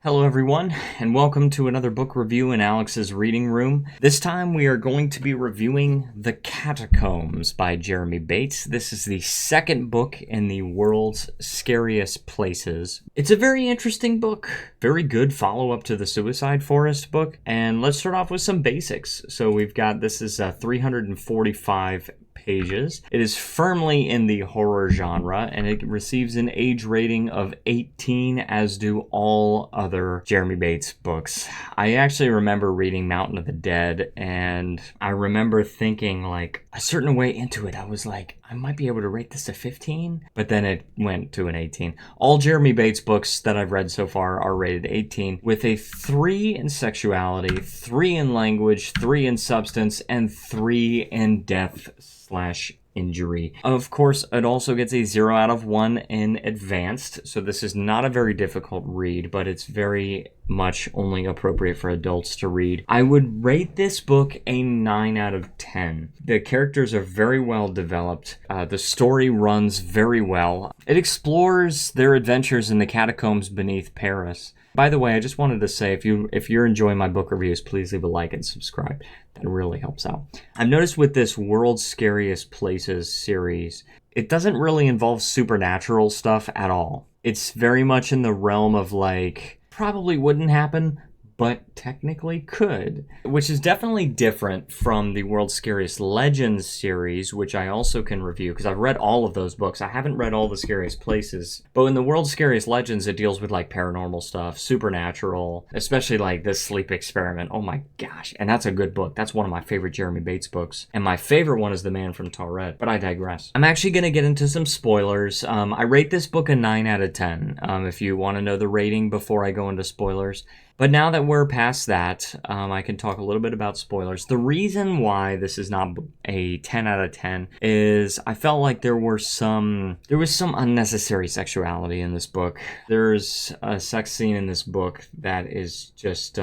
Hello everyone, and welcome to another book review in Alex's reading room. This time we are going to be reviewing The Catacombs by Jeremy Bates. This is the second book in the World's Scariest Places. It's a very interesting book, very good follow-up to the Suicide Forest book, and let's start off with some basics. So we've got, this is 345 pages. It is firmly in the horror genre, and it receives an age rating of 18, as do all other Jeremy Bates books. I actually remember reading Mountain of the Dead, and I remember thinking, like, a certain way into it, I was like, I might be able to rate this a 15, but then it went to an 18. All Jeremy Bates books that I've read so far are rated 18, with a 3 in sexuality, 3 in language, 3 in substance, and 3 in death/injury. Of course, it also gets a 0 out of 1 in advanced, so this is not a very difficult read, but it's very much only appropriate for adults to read. I would rate this book a 9 out of 10. The characters are very well developed. The story runs very well. It explores their adventures in the catacombs beneath Paris. By the way, I just wanted to say, if you're enjoying my book reviews, please leave a like and subscribe. That really helps out. I've noticed with this World's Scariest Places series, it doesn't really involve supernatural stuff at all. It's very much in the realm of, like, probably wouldn't happen, but technically could, which is definitely different from the World's Scariest Legends series, which I also can review, because I've read all of those books. I haven't read all the Scariest Places, but in the World's Scariest Legends, it deals with, like, paranormal stuff, supernatural, especially, like, this sleep experiment. Oh my gosh, and that's a good book. That's one of my favorite Jeremy Bates books, and my favorite one is The Man from Tauret, but I digress. I'm actually going to get into some spoilers. I rate this book a 9 out of 10, if you want to know the rating before I go into spoilers. But now that we're past that, I can talk a little bit about spoilers. The reason why this is not a 10 out of 10 is I felt like there was some unnecessary sexuality in this book. There's a sex scene in this book that is just,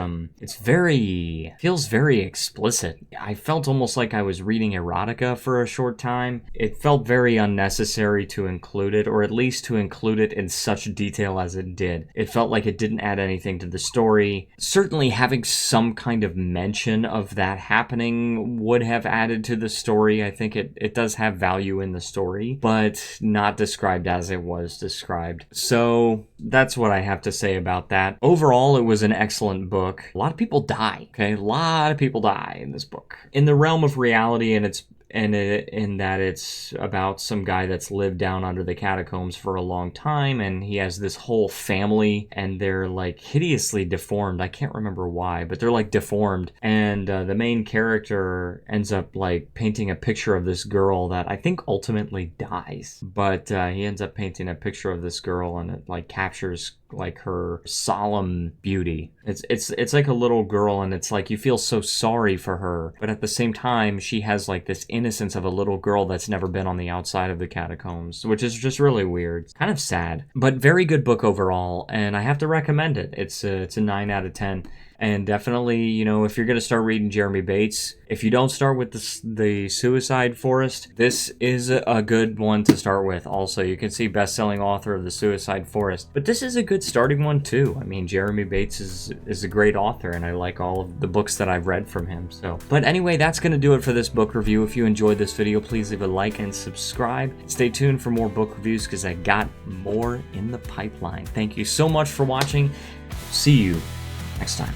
feels very explicit. I felt almost like I was reading erotica for a short time. It felt very unnecessary to include it, or at least to include it in such detail as it did. It felt like it didn't add anything to the story. Certainly having some kind of mention of that happening would have added to the story. I think it does have value in the story, but not described as it was described. So that's what I have to say about that. Overall, it was an excellent book. A lot of people die, okay? A lot of people die in this book. In the realm of reality, in that it's about some guy that's lived down under the catacombs for a long time, and he has this whole family, and they're, like, hideously deformed. I can't remember why, but they're, like, deformed, and the main character ends up, like, painting a picture of this girl that I think ultimately dies, but he ends up painting a picture of this girl, and it, like, captures, like, her solemn beauty. It's like a little girl, and it's like you feel so sorry for her, but at the same time she has, like, this innocence of a little girl that's never been on the outside of the catacombs, which is just really weird. It's kind of sad, but very good book overall, and I have to recommend it. It's a 9 out of 10. And definitely, you know, if you're going to start reading Jeremy Bates, if you don't start with the Suicide Forest, this is a good one to start with. Also, you can see best-selling author of the Suicide Forest, but this is a good starting one too. I mean, Jeremy Bates is a great author, and I like all of the books that I've read from him. So, but anyway, that's going to do it for this book review. If you enjoyed this video, please leave a like and subscribe. Stay tuned for more book reviews, because I got more in the pipeline. Thank you so much for watching. See you next time.